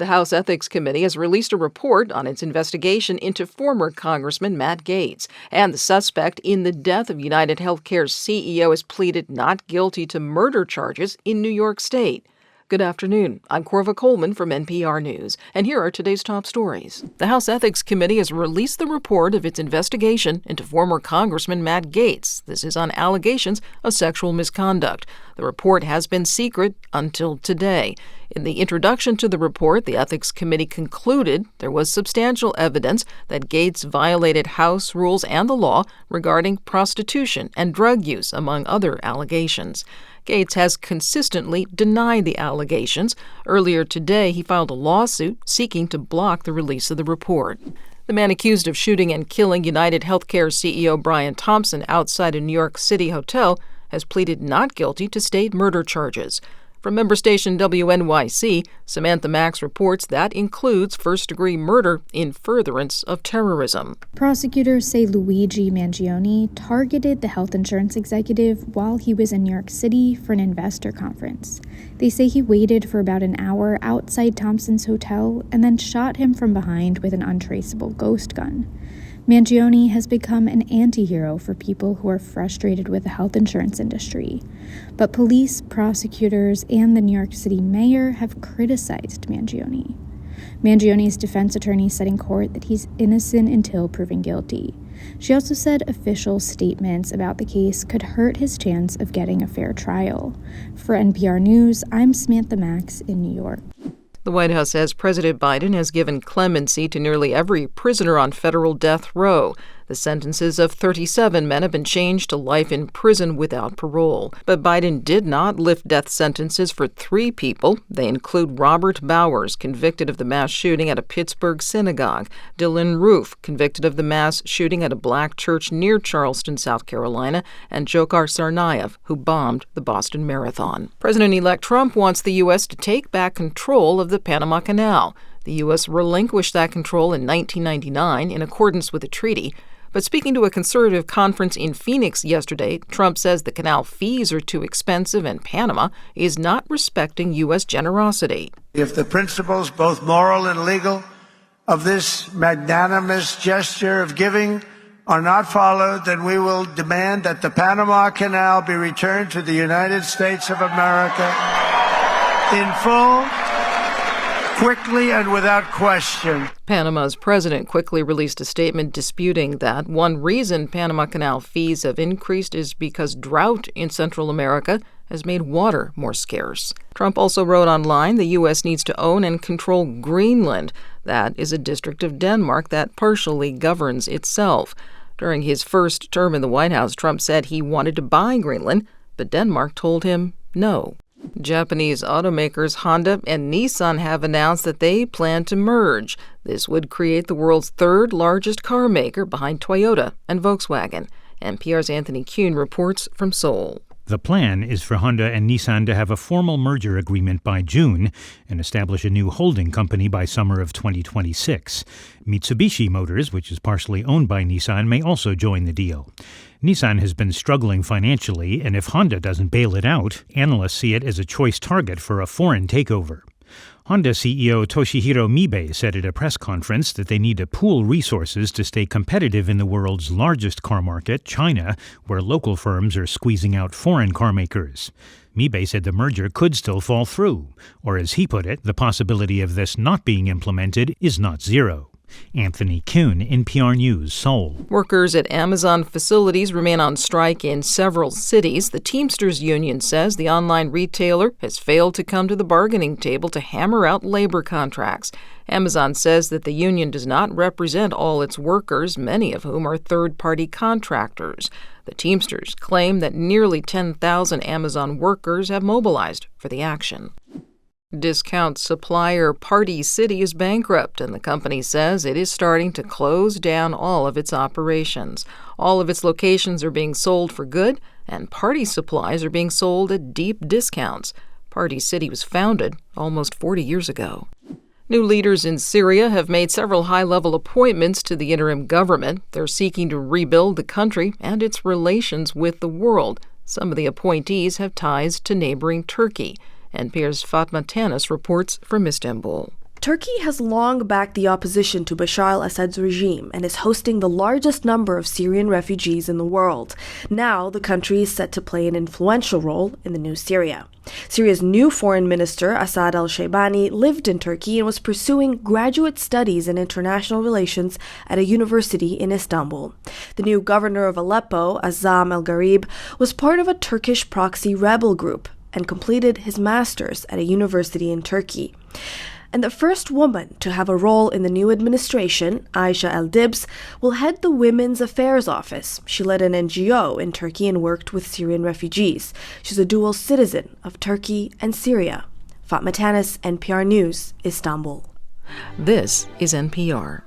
The House Ethics Committee has released a report on its investigation into former Congressman Matt Gaetz, and the suspect in the death of United Healthcare's CEO has pleaded not guilty to murder charges in New York State. Good afternoon. I'm Corva Coleman from NPR News, and here are today's top stories. The House Ethics Committee has released the report of its investigation into former Congressman Matt Gaetz. This is on allegations of sexual misconduct. The report has been secret until today. In the introduction to the report, the Ethics Committee concluded there was substantial evidence that Gaetz violated House rules and the law regarding prostitution and drug use, among other allegations. Gaetz has consistently denied the allegations. Earlier today, he filed a lawsuit seeking to block the release of the report. The man accused of shooting and killing United Healthcare CEO Brian Thompson outside a New York City hotel has pleaded not guilty to state murder charges. From member station WNYC, Samantha Max reports that includes first-degree murder in furtherance of terrorism. Prosecutors say Luigi Mangione targeted the health insurance executive while he was in New York City for an investor conference. They say he waited for about an hour outside Thompson's hotel and then shot him from behind with an untraceable ghost gun. Mangione has become an anti-hero for people who are frustrated with the health insurance industry. But police, prosecutors, and the New York City mayor have criticized Mangione. Mangione's defense attorney said in court that he's innocent until proven guilty. She also said official statements about the case could hurt his chance of getting a fair trial. For NPR News, I'm Samantha Max in New York. The White House says President Biden has given clemency to nearly every prisoner on federal death row. The sentences of 37 men have been changed to life in prison without parole. But Biden did not lift death sentences for 3 people. They include Robert Bowers, convicted of the mass shooting at a Pittsburgh synagogue, Dylan Roof, convicted of the mass shooting at a black church near Charleston, South Carolina, and Dzhokhar Tsarnaev, who bombed the Boston Marathon. President-elect Trump wants the U.S. to take back control of the Panama Canal. The U.S. relinquished that control in 1999 in accordance with a treaty. But speaking to a conservative conference in Phoenix yesterday, Trump says the canal fees are too expensive and Panama is not respecting U.S. generosity. If the principles, both moral and legal, of this magnanimous gesture of giving are not followed, then we will demand that the Panama Canal be returned to the United States of America in full, quickly and without question. Panama's president quickly released a statement disputing that one reason Panama Canal fees have increased is because drought in Central America has made water more scarce. Trump also wrote online the U.S. needs to own and control Greenland. That is a district of Denmark that partially governs itself. During his first term in the White House, Trump said he wanted to buy Greenland, but Denmark told him no. Japanese automakers Honda and Nissan have announced that they plan to merge. This would create the world's third largest car maker behind Toyota and Volkswagen. NPR's Anthony Kuhn reports from Seoul. The plan is for Honda and Nissan to have a formal merger agreement by June and establish a new holding company by summer of 2026. Mitsubishi Motors, which is partially owned by Nissan, may also join the deal. Nissan has been struggling financially, and if Honda doesn't bail it out, analysts see it as a choice target for a foreign takeover. Honda CEO Toshihiro Mibe said at a press conference that they need to pool resources to stay competitive in the world's largest car market, China, where local firms are squeezing out foreign car makers. Mibe said the merger could still fall through, or as he put it, the possibility of this not being implemented is not zero. Anthony Kuhn, NPR News, Seoul. Workers at Amazon facilities remain on strike in several cities. The Teamsters Union says the online retailer has failed to come to the bargaining table to hammer out labor contracts. Amazon says that the union does not represent all its workers, many of whom are third-party contractors. The Teamsters claim that nearly 10,000 Amazon workers have mobilized for the action. Discount supplier Party City is bankrupt, and the company says it is starting to close down all of its operations. All of its locations are being sold for good, and party supplies are being sold at deep discounts. Party City was founded almost 40 years ago. New leaders in Syria have made several high-level appointments to the interim government. They're seeking to rebuild the country and its relations with the world. Some of the appointees have ties to neighboring Turkey. NPR's Fatma Tanis reports from Istanbul. Turkey has long backed the opposition to Bashar al-Assad's regime and is hosting the largest number of Syrian refugees in the world. Now, the country is set to play an influential role in the new Syria. Syria's new foreign minister, Assad al-Shaybani, lived in Turkey and was pursuing graduate studies in international relations at a university in Istanbul. The new governor of Aleppo, Azzam al-Gharib, was part of a Turkish proxy rebel group and completed his master's at a university in Turkey. And the first woman to have a role in the new administration, Aisha El-Dibs, will head the Women's Affairs Office. She led an NGO in Turkey and worked with Syrian refugees. She's a dual citizen of Turkey and Syria. Fatma Tanis, NPR News, Istanbul. This is NPR.